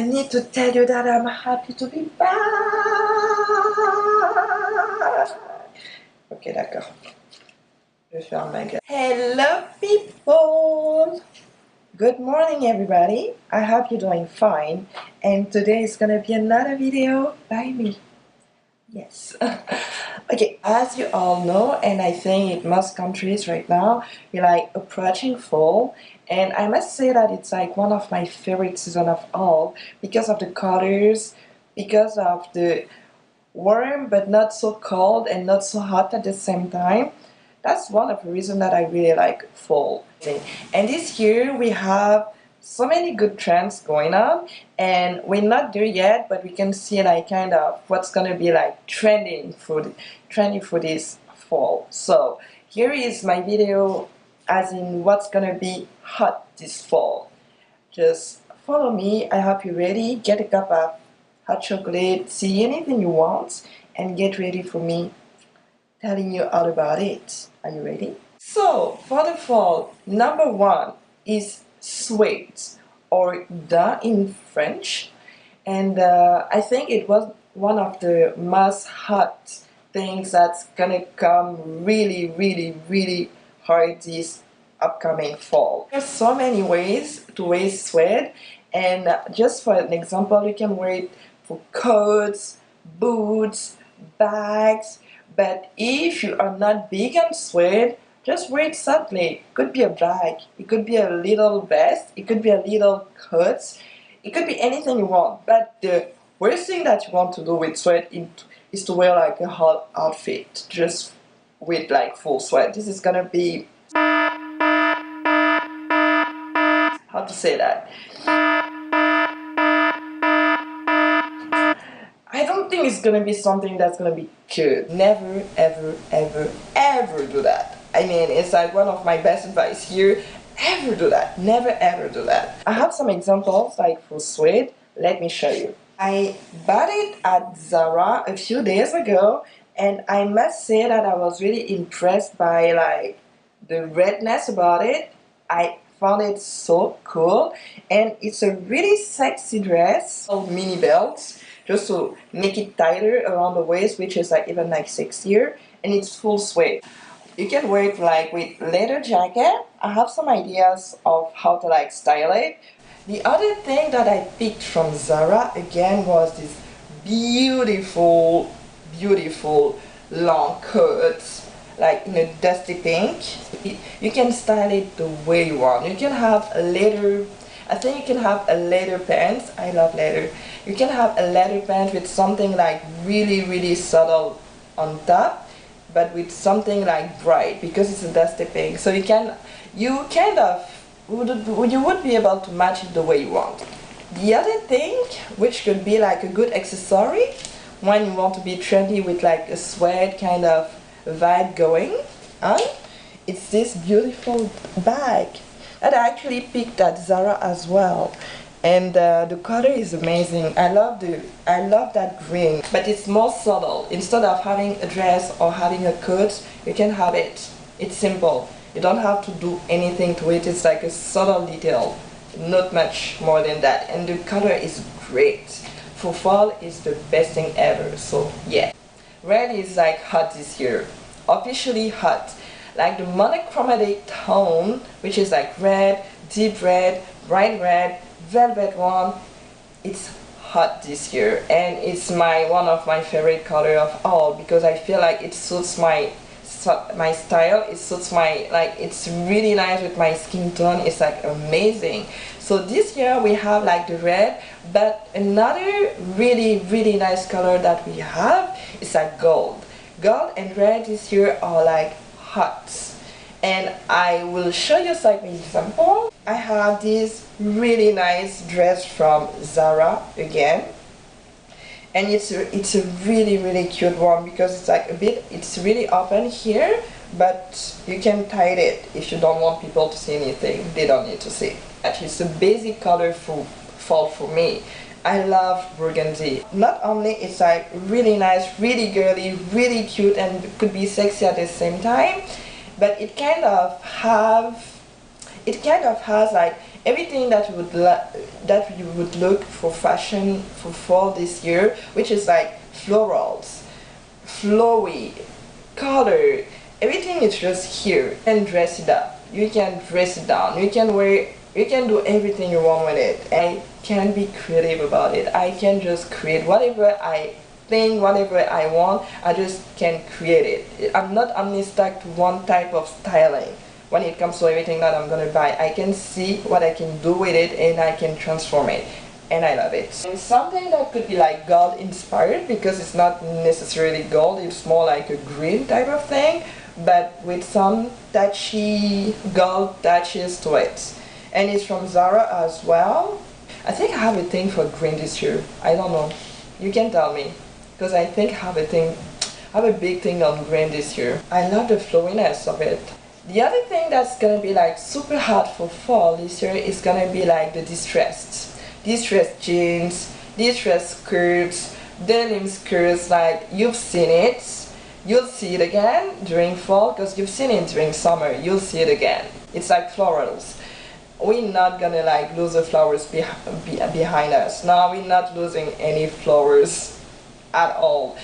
I need to tell you that I'm happy to be back. Ok, d'accord. Je vais faire ma gueule. Hello people! Good morning everybody. I hope you're doing fine. And today is gonna be another video by me. Yes. Okay, as you all know, and I think in most countries right now, we're like approaching fall, and I must say that it's like one of my favorite season of all because of the colors, because of the warm but not so cold and not so hot at the same time. That's one of the reasons that I really like fall. And this year we have so many good trends going on, and we're not there yet, but we can see like kind of what's gonna be like trendy for this fall. So here is my video as in what's gonna be hot this fall. Just follow me. I hope you're ready. Get a cup of hot chocolate, see anything you want, and get ready for me telling you all about it. Are you ready? So for the fall, number one is sweat, or daim in French, and I think it was one of the most hot things that's gonna come really hard this upcoming fall. There's so many ways to wear sweat, and just for an example, you can wear it for coats, boots, bags, but if you are not big on sweat, just wear it subtly. It could be a bag, it could be a little vest, it could be a little coat, it could be anything you want. But the worst thing that you want to do with sweat is to wear like a hot outfit, just with like full sweat. This is gonna be, how to say that? I don't think it's gonna be something that's gonna be good. Never, ever do that. I mean, it's like one of my best advice here. Ever do that. Never ever do that. I have some examples like for sweat. Let me show you. I bought it at ZARA a few days ago, and I must say that I was really impressed by like the redness about it. I found it so cool, and it's a really sexy dress called mini belts, just to make it tighter around the waist, which is like even like sexier, and it's full suede. You can wear it like with leather jacket. I have some ideas of how to like style it. The other thing that I picked from ZARA again was this beautiful long coat, like in a dusty pink. You can style it the way you want. You can have a leather, I think you can have a leather pants. I love leather. You can have a leather pants with something like really subtle on top, but with something like bright because it's a dusty pink. So you would be able to match it the way you want. The other thing, which could be like a good accessory when you want to be trendy with like a sweat kind of vibe going on, it's this beautiful bag that I actually picked at ZARA as well, and the color is amazing. I love that green, but it's more subtle. Instead of having a dress or having a coat, you can have it. It's simple. You don't have to do anything to it. It's like a subtle detail, not much more than that, and the color is great. For fall is the best thing ever. So yeah, red is like hot this year, officially hot. Like the monochromatic tone, which is like red, deep red, bright red, velvet one, it's hot this year, and it's one of my favorite color of all because I feel like it suits my style. It suits my, like, it's really nice with my skin tone. It's like amazing. So this year we have like the red, but another really nice color that we have is like gold and red this year are like hot, and I will show you some example. I have this really nice dress from ZARA again, and it's a really cute one because it's like it's really open here, but you can tie it if you don't want people to see anything. They don't need to see. Actually, it's a basic color for fall for me. I love burgundy. Not only it's like really nice, really girly, really cute, and could be sexy at the same time, but it kind of has like everything that that you would look for fashion for fall this year, which is like florals, flowy, color, everything is just here. You can dress it up, you can dress it down, you can wear, you can do everything you want with it. I can be creative about it. I can just create whatever I think, whatever I want, I just can create it. I'm not only stuck to one type of styling when it comes to everything that I'm gonna buy. I can see what I can do with it and I can transform it, and I love it. And something that could be like gold inspired, because it's not necessarily gold, it's more like a green type of thing, but with some touchy gold touches to it. And it's from ZARA as well. I think I have a thing for green this year. I don't know. You can tell me, because I think I have a big thing on green this year. I love the flowiness of it. The other thing that's gonna be like super hot for fall this year is gonna be like the distressed jeans, distressed skirts, denim skirts. Like, you've seen it, you'll see it again during fall, because you've seen it during summer, you'll see it again. It's like florals. We're not gonna like lose the flowers behind us. No, we're not losing any flowers at all.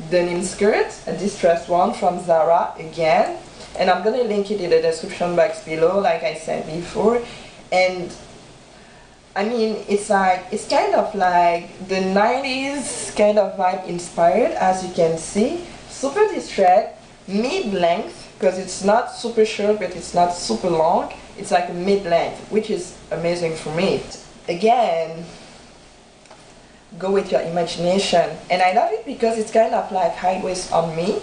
Denim skirt, a distressed one from ZARA again, and I'm gonna link it in the description box below, like I said before. And I mean, it's like, it's kind of like the 90s kind of vibe inspired, as you can see. Super distressed, mid-length, because it's not super short but it's not super long. It's like a mid-length, which is amazing for me. Again, go with your imagination. And I love it because it's kind of like high waist on me.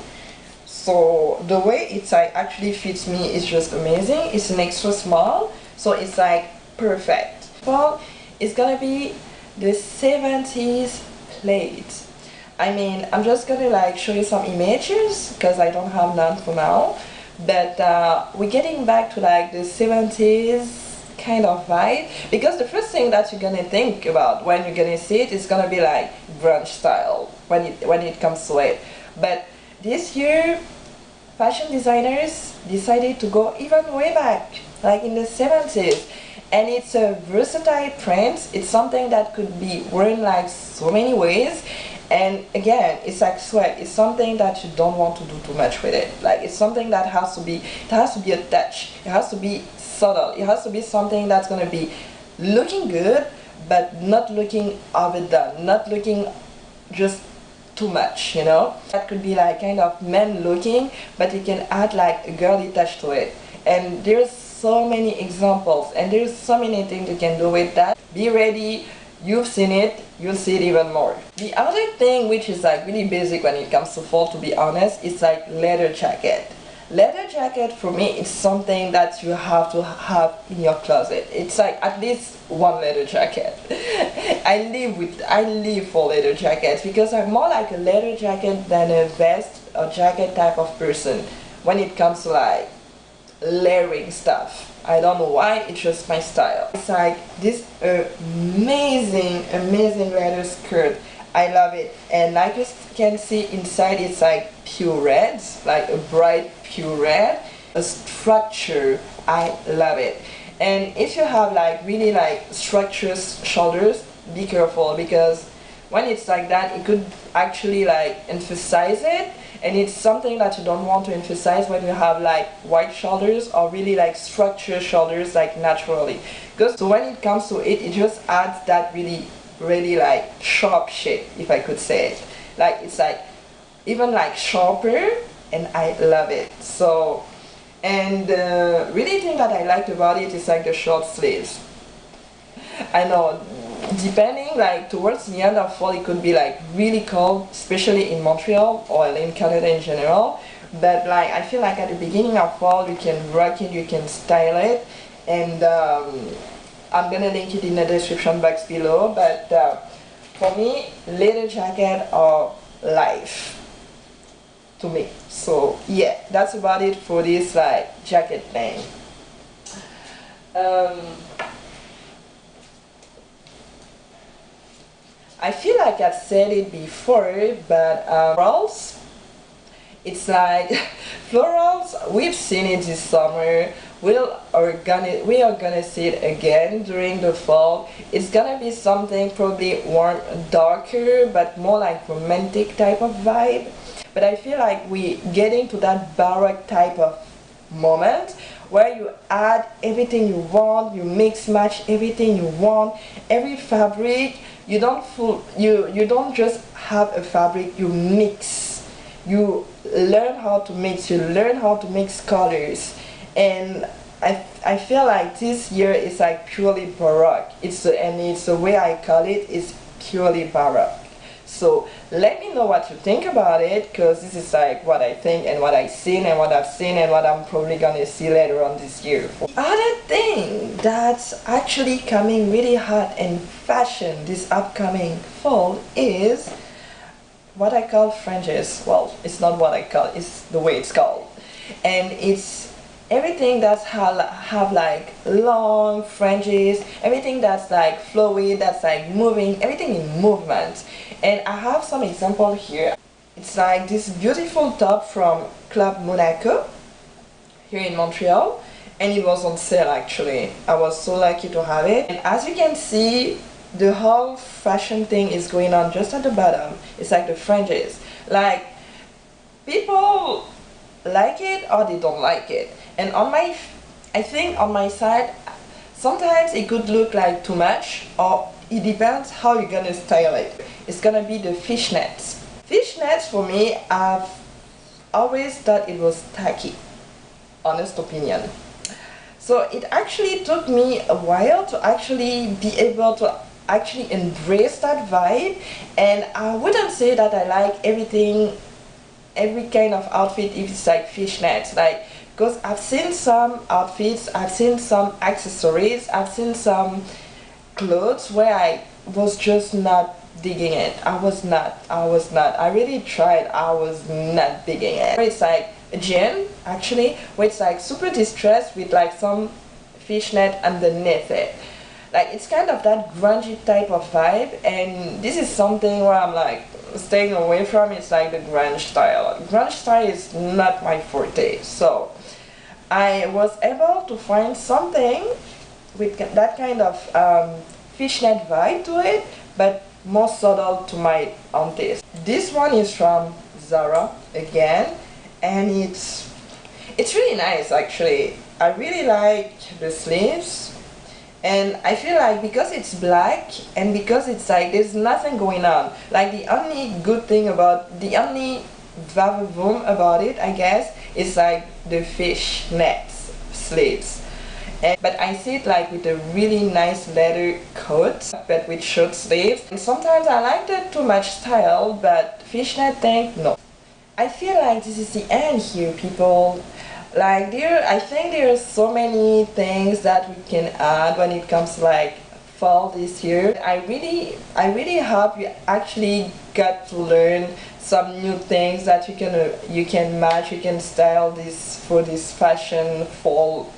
So the way it's like actually fits me is just amazing. It's an extra small, so it's like perfect. Well, it's gonna be the 70s plate. I mean, I'm just gonna like show you some images because I don't have none for now. But we're getting back to like the 70s kind of vibe, because the first thing that you're gonna think about when you're gonna see it is gonna be like grunge style when it comes to it. But this year, fashion designers decided to go even way back, like in the 70s. And it's a versatile print. It's something that could be worn like so many ways. And again, it's like sweat. It's something that you don't want to do too much with it. Like, it's something that has to be a touch. It has to be subtle. It has to be something that's gonna be looking good, but not looking overdone, not looking just too much, you know? That could be like kind of men looking, but you can add like a girly touch to it. And there's so many examples, and there's so many things you can do with that. Be ready. You've seen it, you'll see it even more. The other thing, which is like really basic when it comes to fall, to be honest, is like leather jacket. Leather jacket for me is something that you have to have in your closet. It's like at least one leather jacket. I live for leather jackets, because I'm more like a leather jacket than a vest or jacket type of person when it comes to like layering stuff. I don't know why, it's just my style. It's like this amazing leather skirt. I love it. And like you can see inside, it's like pure red, like a bright pure red. A structure, I love it. And if you have like really like structurous shoulders, be careful, because when it's like that, it could actually like emphasize it. And it's something that you don't want to emphasize when you have like wide shoulders or really like structured shoulders, like naturally. Because so when it comes to it, it just adds that really like sharp shape, if I could say it. Like, it's like even like sharper, and I love it. So, and the really thing that I liked about it is like the short sleeves. I know, depending like towards the end of fall, it could be like really cold, especially in Montreal or in Canada in general. But like, I feel like at the beginning of fall, you can rock it, you can style it. And I'm gonna link it in the description box below. But for me, leather jacket are life to me. So yeah, that's about it for this like jacket thing. I feel like I've said it before, but florals, it's like florals, we've seen it this summer, we are gonna see it again during the fall. It's gonna be something probably warm, darker, but more like romantic type of vibe. But I feel like we getting to that baroque type of moment where you add everything you want, you mix match everything you want, every fabric. You don't just have a fabric, you mix. You learn how to mix, you learn how to mix colors. And I feel like this year is like purely baroque. It's the way I call it is purely baroque. So let me know what you think about it, because this is like what I think and what I've seen and what I've seen and what I'm probably gonna see later on this year. Other thing that's actually coming really hot in fashion this upcoming fall is what I call fringes. Well, it's not what I call, it's the way it's called. And it's everything that's have like long fringes, everything that's like flowy, that's like moving, everything in movement. And I have some example here. It's like this beautiful top from Club Monaco here in Montreal, and it was on sale actually. I was so lucky to have it. And as you can see, the whole fashion thing is going on just at the bottom. It's like the fringes. Like, people like it or they don't like it. And I think on my side, sometimes it could look like too much, or it depends how you're gonna style it. It's gonna be the fishnets. Fishnets for me, I've always thought it was tacky, honest opinion. So it actually took me a while to actually be able to actually embrace that vibe, and I wouldn't say that I like every kind of outfit if it's like fishnets, like, because I've seen some outfits, I've seen some accessories, I've seen some clothes where I was just not digging it. I was not. I really tried, I was not digging it. It's like a jean, actually, where it's like super distressed with like some fishnet underneath it. Like, it's kind of that grungy type of vibe, and this is something where I'm like staying away from. It's like the grunge style. Grunge style is not my forte, so I was able to find something with that kind of fishnet vibe to it, but more subtle to my own taste. This one is from ZARA again, and it's really nice actually. I really like the sleeves. And I feel like because it's black and because it's like there's nothing going on, like the only good thing about, the only vavavoom about it, I guess, is like the fishnet sleeves. But I see it like with a really nice leather coat, but with short sleeves. And sometimes I like the too much style, but fishnet thing, no. I feel like this is the end here, people. Like, I think there are so many things that we can add when it comes to like fall this year. I really hope you actually got to learn some new things that you can match, you can style this for this fashion fall